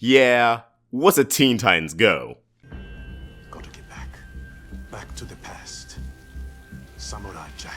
Yeah, what's a Teen Titans Go? Gotta get back. Back to the past. Samurai Jack.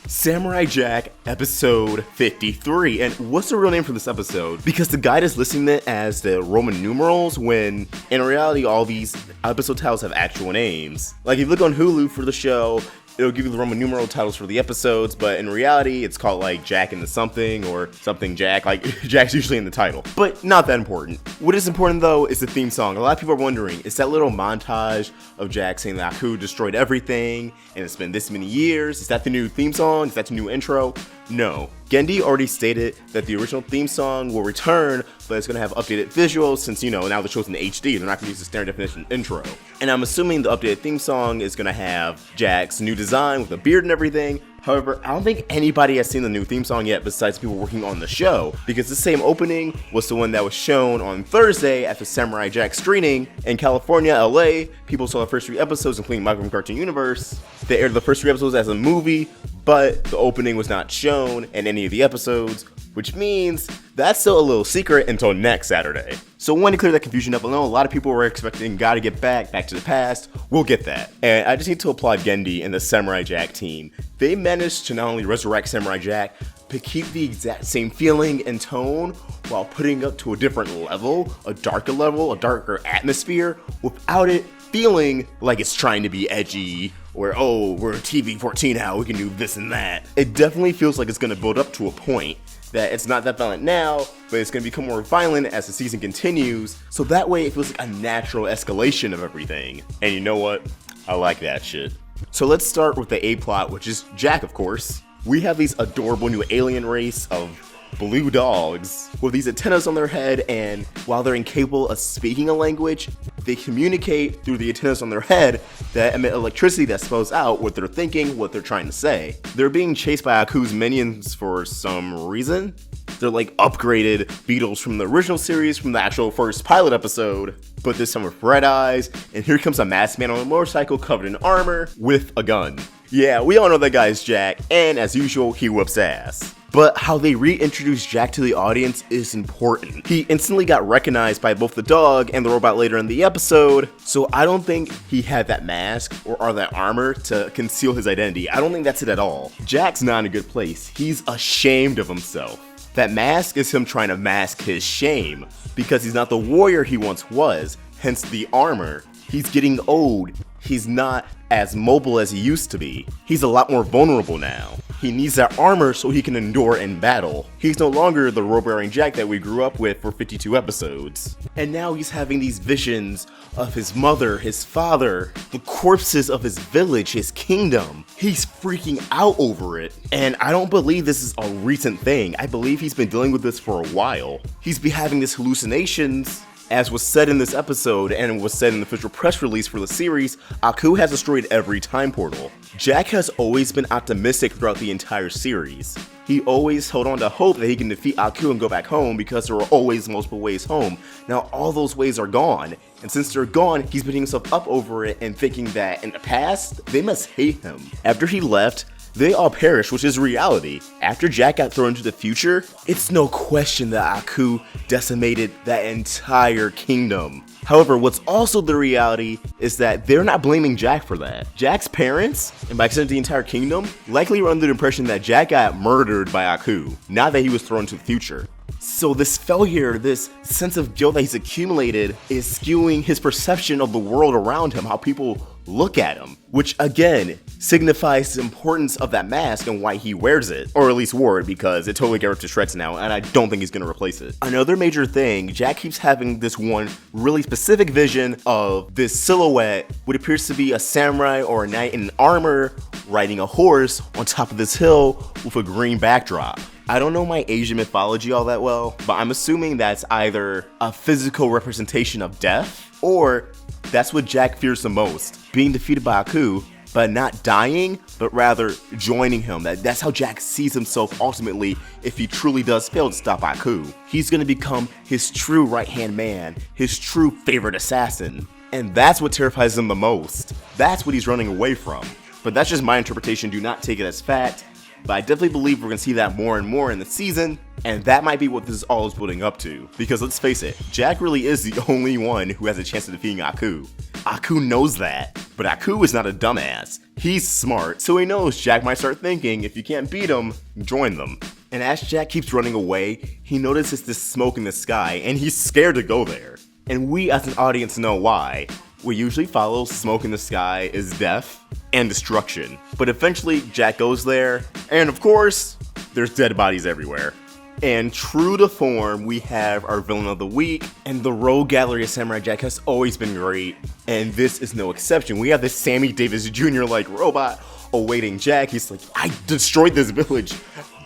Samurai Jack, episode 53. And what's the real name for this episode? Because the guide is listing it as the Roman numerals, when in reality all these episode titles have actual names. Like if you look on Hulu for the show, it'll give you the Roman numeral titles for the episodes, but in reality, it's called like Jack and the Something or Something Jack. Like Jack's usually in the title, but not that important. What is important though is the theme song. A lot of people are wondering, is that little montage of Jack saying that Aku destroyed everything and it's been this many years? Is that the new theme song? Is that the new intro? No. Gendy already stated that the original theme song will return, but it's going to have updated visuals since, now the show's in HD. They're not going to use the standard definition intro. And I'm assuming the updated theme song is going to have Jack's new design with a beard and everything. However, I don't think anybody has seen the new theme song yet besides people working on the show, because the same opening was the one that was shown on Thursday at the Samurai Jack screening in California, LA. People saw the first 3 episodes, including Michael from Cartoon Universe. They aired the first 3 episodes as a movie, but the opening was not shown in any of the episodes, which means that's still a little secret until next Saturday. So I want to clear that confusion up. I know a lot of people were expecting Gotta Get Back to the Past. We'll get that. And I just need to applaud Gendy and the Samurai Jack team. They managed to not only resurrect Samurai Jack, but keep the exact same feeling and tone while putting it to a different level, a darker atmosphere, without it feeling like it's trying to be edgy, or we're TV 14 now, we can do this and that. It definitely feels like it's going to build up to a point that it's not that violent now, but it's going to become more violent as the season continues, so that way it feels like a natural escalation of everything. And you know what? I like that shit. So let's start with the A-plot, which is Jack, of course. We have these adorable new alien race of blue dogs with these antennas on their head, and while they're incapable of speaking a language, they communicate through the antennas on their head that emit electricity that spells out what they're thinking, what they're trying to say. They're being chased by Aku's minions for some reason. They're like upgraded beetles from the original series, from the actual first pilot episode, but this time with red eyes, and here comes a masked man on a motorcycle covered in armor with a gun. Yeah, we all know that guy's Jack, and as usual, he whoops ass. But how they reintroduce Jack to the audience is important. He instantly got recognized by both the dog and the robot later in the episode, so I don't think he had that mask or that armor to conceal his identity. I don't think that's it at all. Jack's not in a good place. He's ashamed of himself. That mask is him trying to mask his shame, because he's not the warrior he once was, hence the armor. He's getting old. He's not as mobile as he used to be. He's a lot more vulnerable now. He needs that armor so he can endure in battle. He's no longer the robe-wearing Jack that we grew up with for 52 episodes. And now he's having these visions of his mother, his father, the corpses of his village, his kingdom. He's freaking out over it. And I don't believe this is a recent thing. I believe he's been dealing with this for a while. He's been having these hallucinations. As was said in this episode, and was said in the official press release for the series, Aku has destroyed every time portal. Jack has always been optimistic throughout the entire series. He always held on to hope that he can defeat Aku and go back home, because there were always multiple ways home. Now all those ways are gone, and since they're gone, he's beating himself up over it and thinking that in the past, they must hate him. After he left, they all perished, which is reality. After Jack got thrown into the future, it's no question that Aku decimated that entire kingdom. However, what's also the reality is that they're not blaming Jack for that. Jack's parents, and by extension the entire kingdom, likely were under the impression that Jack got murdered by Aku, not that he was thrown into the future. So this failure, this sense of guilt that he's accumulated, is skewing his perception of the world around him, how people look at him, which again signifies the importance of that mask and why he wears it, or at least wore it, because it totally got ripped to shreds now, and I don't think he's gonna replace it. Another major thing, Jack keeps having this one really specific vision of this silhouette, what appears to be a samurai or a knight in armor riding a horse on top of this hill with a green backdrop. I don't know my Asian mythology all that well, but I'm assuming that's either a physical representation of death, or that's what Jack fears the most, being defeated by Aku, but not dying, but rather joining him. That's how Jack sees himself ultimately if he truly does fail to stop Aku. He's gonna become his true right-hand man, his true favorite assassin. And that's what terrifies him the most. That's what he's running away from. But that's just my interpretation, do not take it as fact. But I definitely believe we're going to see that more and more in the season, and that might be what this all is building up to. Because let's face it, Jack really is the only one who has a chance of defeating Aku. Aku knows that, but Aku is not a dumbass. He's smart, so he knows Jack might start thinking, if you can't beat him, join them. And as Jack keeps running away, he notices this smoke in the sky, and he's scared to go there. And we as an audience know why. We usually follow smoke in the sky is death and destruction. But eventually, Jack goes there, and of course, there's dead bodies everywhere. And true to form, we have our villain of the week, and the Rogue Gallery of Samurai Jack has always been great, and this is no exception. We have this Sammy Davis Jr. like robot awaiting Jack. He's like, I destroyed this village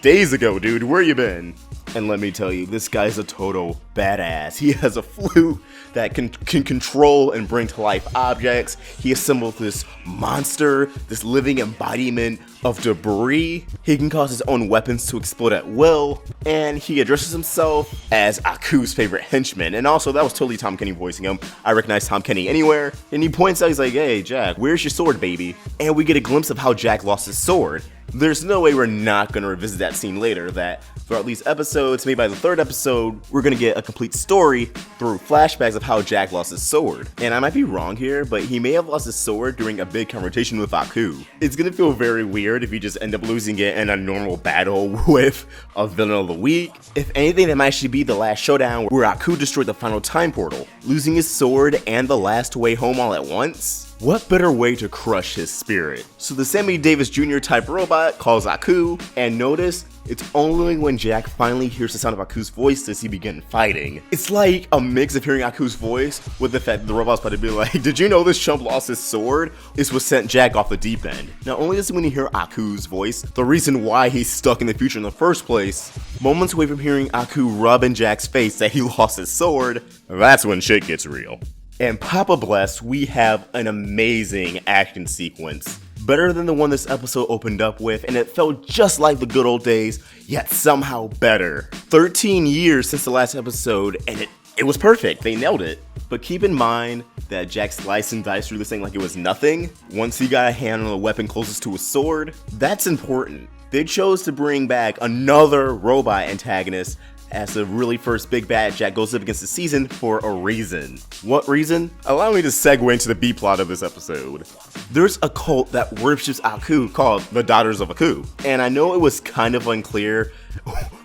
days ago, dude, where you been? And let me tell you, this guy's a total badass. He has a flute that can control and bring to life objects. He assembled this monster, this living embodiment of debris. He can cause his own weapons to explode at will. And he addresses himself as Aku's favorite henchman. And also, that was totally Tom Kenny voicing him. I recognize Tom Kenny anywhere. And he points out, he's like, hey, Jack, where's your sword, baby? And we get a glimpse of how Jack lost his sword. There's no way we're not going to revisit that scene later, that throughout these episodes, maybe by the third episode, we're going to get a complete story through flashbacks of how Jack lost his sword. And I might be wrong here, but he may have lost his sword during a big confrontation with Aku. It's going to feel very weird if you just end up losing it in a normal battle with a villain of the week. If anything, that might actually be the last showdown where Aku destroyed the final time portal, losing his sword and the last way home all at once. What better way to crush his spirit? So the Sammy Davis Jr. type robot calls Aku, and notice, it's only when Jack finally hears the sound of Aku's voice does he begin fighting. It's like a mix of hearing Aku's voice with the fact that the robot's about to be like, did you know this chump lost his sword? Is what sent Jack off the deep end. Not only does when you hear Aku's voice, the reason why he's stuck in the future in the first place, moments away from hearing Aku rub in Jack's face that he lost his sword, that's when shit gets real. And Papa bless, we have an amazing action sequence. Better than the one this episode opened up with, and it felt just like the good old days, yet somehow better. 13 years since the last episode, and it was perfect. They nailed it. But keep in mind that Jack sliced and diced through this thing like it was nothing. Once he got a hand on the weapon closest to his sword, that's important. They chose to bring back another robot antagonist as the really first big bad Jack goes up against the season for a reason. What reason? Allow me to segue into the B-plot of this episode. There's a cult that worships Aku called the Daughters of Aku. And I know it was kind of unclear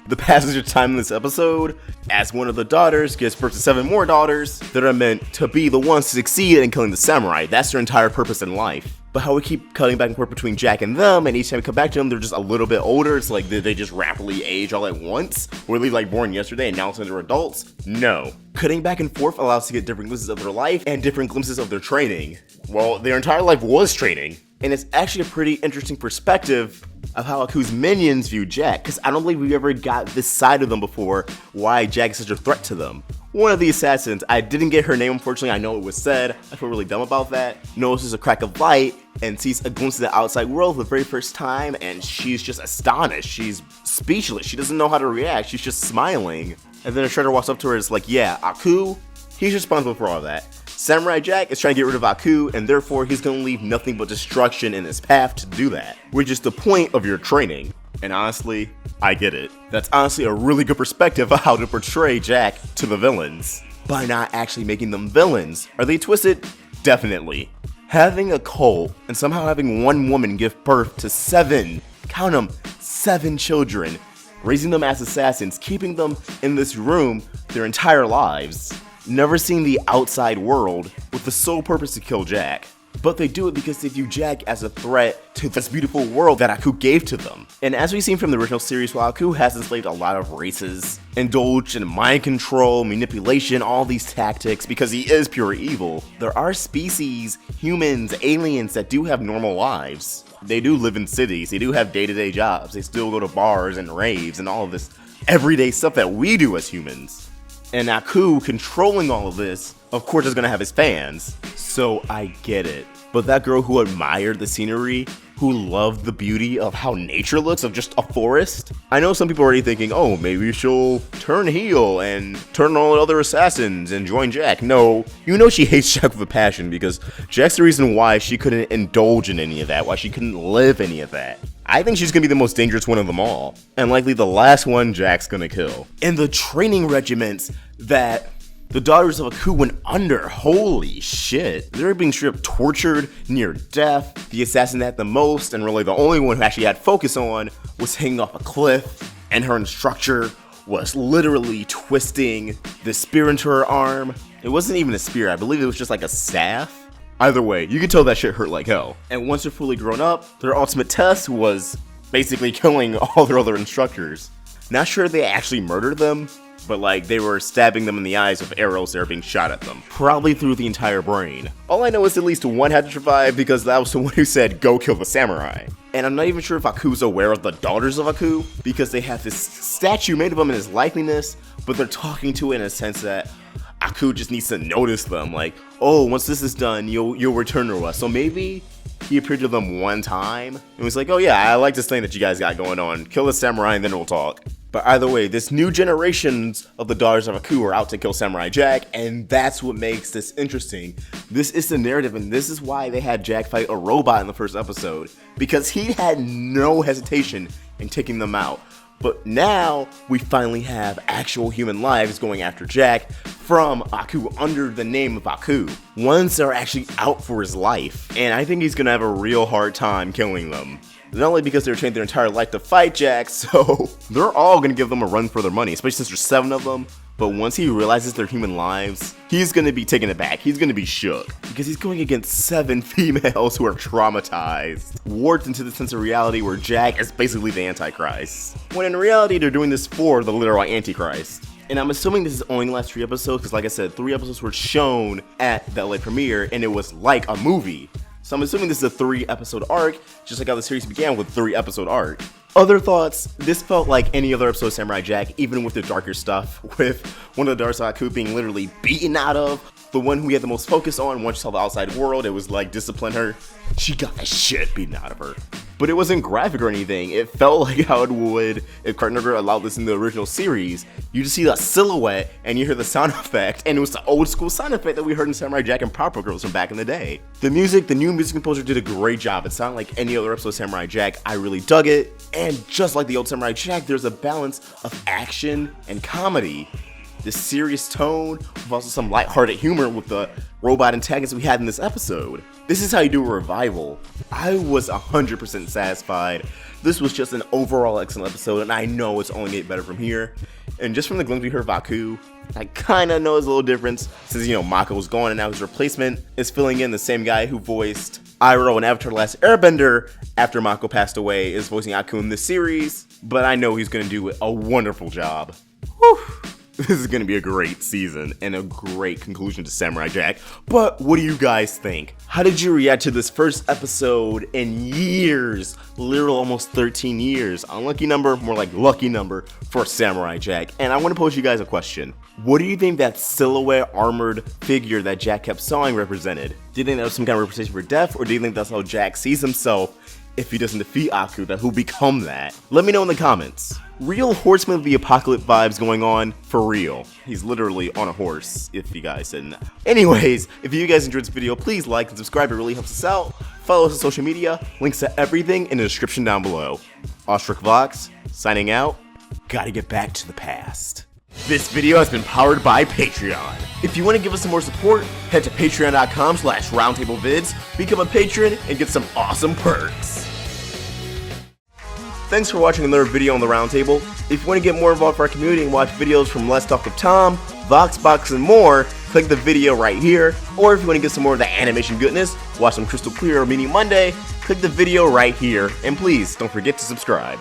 the passage of time in this episode, as one of the daughters gives birth to 7 more daughters that are meant to be the ones to succeed in killing the samurai. That's their entire purpose in life. But how we keep cutting back and forth between Jack and them, and each time we come back to them, they're just a little bit older. It's like, did they just rapidly age all at once? Were they like born yesterday and now they're adults? No. Cutting back and forth allows us to get different glimpses of their life and different glimpses of their training. Well, their entire life was training. And it's actually a pretty interesting perspective of how Aku's minions view Jack, because I don't believe we ever got this side of them before, why Jack is such a threat to them. One of the assassins, I didn't get her name unfortunately, I know it was said, I feel really dumb about that, notices a crack of light and sees a glimpse of the outside world for the very first time, and she's just astonished, she's speechless, she doesn't know how to react, she's just smiling. And then a shredder walks up to her and is like, yeah, Aku, he's responsible for all that. Samurai Jack is trying to get rid of Aku, and therefore he's going to leave nothing but destruction in his path to do that, which is the point of your training. And honestly, I get it. That's honestly a really good perspective of how to portray Jack to the villains, by not actually making them villains. Are they twisted? Definitely. Having a cult, and somehow having one woman give birth to 7, count them, 7 children, raising them as assassins, keeping them in this room their entire lives, never seeing the outside world, with the sole purpose to kill Jack. But they do it because they view Jack as a threat to this beautiful world that Aku gave to them. And as we've seen from the original series, while Aku has enslaved a lot of races, indulged in mind control, manipulation, all these tactics, because he is pure evil, there are species, humans, aliens that do have normal lives. They do live in cities, they do have day-to-day jobs, they still go to bars and raves and all of this everyday stuff that we do as humans. And Aku controlling all of this, of course, is going to have his fans. So I get it. But that girl who admired the scenery, who love the beauty of how nature looks, of just a forest. I know some people are already thinking, oh, maybe she'll turn heel and turn on all the other assassins and join Jack. No, you know she hates Jack with a passion, because Jack's the reason why she couldn't indulge in any of that, why she couldn't live any of that. I think she's gonna be the most dangerous one of them all, and likely the last one Jack's gonna kill. And the training regiments that the daughters of Aku went under, holy shit. They were being straight up tortured, near death. The assassin that had the most, and really the only one who actually had focus on, was hanging off a cliff, and her instructor was literally twisting the spear into her arm. It wasn't even a spear, I believe it was just like a staff. Either way, you could tell that shit hurt like hell. And once they're fully grown up, their ultimate test was basically killing all their other instructors. Not sure they actually murdered them, but like they were stabbing them in the eyes with arrows that were being shot at them, probably through the entire brain. All I know is at least one had to survive, because that was the one who said, go kill the samurai. And I'm not even sure if Aku's aware of the daughters of Aku, because they have this statue made of them in his likeness, but they're talking to it in a sense that Aku just needs to notice them, like, oh, once this is done, you'll return to us. So maybe he appeared to them one time and was like, oh yeah, I like this thing that you guys got going on. Kill the samurai and then we'll talk. But either way, this new generations of the daughters of Aku are out to kill Samurai Jack, and that's what makes this interesting. This is the narrative, and this is why they had Jack fight a robot in the first episode, because he had no hesitation in taking them out. But now we finally have actual human lives going after Jack from Aku under the name of Aku. Ones that are actually out for his life, and I think he's gonna have a real hard time killing them. Not only because they're trained their entire life to fight Jack, so they're all gonna give them a run for their money, especially since there's 7 of them. But once he realizes they're human lives, he's gonna be taken aback. He's gonna be shook, because he's going against 7 females who are traumatized, warped into the sense of reality where Jack is basically the Antichrist, when in reality they're doing this for the literal Antichrist. And I'm assuming this is only the last 3 episodes, because like I said, 3 episodes were shown at the LA premiere, and it was like a movie. So I'm assuming this is a 3-episode arc, just like how the series began with 3-episode arc. Other thoughts, this felt like any other episode of Samurai Jack, even with the darker stuff, with one of the daughters of Aku being literally beaten out of. The one who we had the most focus on, once she saw the outside world, it was like, discipline her. She got the shit beaten out of her. But it wasn't graphic or anything. It felt like how it would if Cartoon Network allowed this in the original series. You just see the silhouette and you hear the sound effect, and it was the old school sound effect that we heard in Samurai Jack and Powerpuff Girls from back in the day. The music, the new music composer did a great job. It sounded like any other episode of Samurai Jack. I really dug it. And just like the old Samurai Jack, there's a balance of action and comedy. This serious tone with also some lighthearted humor with the robot antagonists we had in this episode. This is how you do a revival. I was 100% satisfied. This was just an overall excellent episode, and I know it's only get better from here. And just from the glimpse we heard of Aku, I kinda know there's a little difference, since, you know, Mako's gone and now his replacement is filling in. The same guy who voiced Iroh in Avatar: The Last Airbender after Mako passed away is voicing Aku in this series, but I know he's gonna do a wonderful job. Whew. This is gonna be a great season and a great conclusion to Samurai Jack. But what do you guys think? How did you react to this first episode in years? Literal almost 13 years. Unlucky number, more like lucky number for Samurai Jack. And I want to pose you guys a question. What do you think that silhouette armored figure that Jack kept sawing represented? Do you think that was some kind of representation for death, or do you think that's how Jack sees himself if he doesn't defeat Aku, that he'll become that? Let me know in the comments. Real Horseman of the Apocalypse vibes going on, for real. He's literally on a horse, if you guys didn't know. Anyways, if you guys enjoyed this video, please like and subscribe, it really helps us out. Follow us on social media, links to everything in the description down below. Ostrich Vox, signing out. Gotta get back to the past. This video has been powered by Patreon. If you want to give us some more support, head to patreon.com/roundtablevids, become a patron, and get some awesome perks. Thanks for watching another video on the Roundtable. If you want to get more involved with our community and watch videos from Let's Talk with Tom, Voxbox, and more, click the video right here. Or if you want to get some more of the animation goodness, watch some Crystal Clear or Meeting Monday, click the video right here. And please, don't forget to subscribe.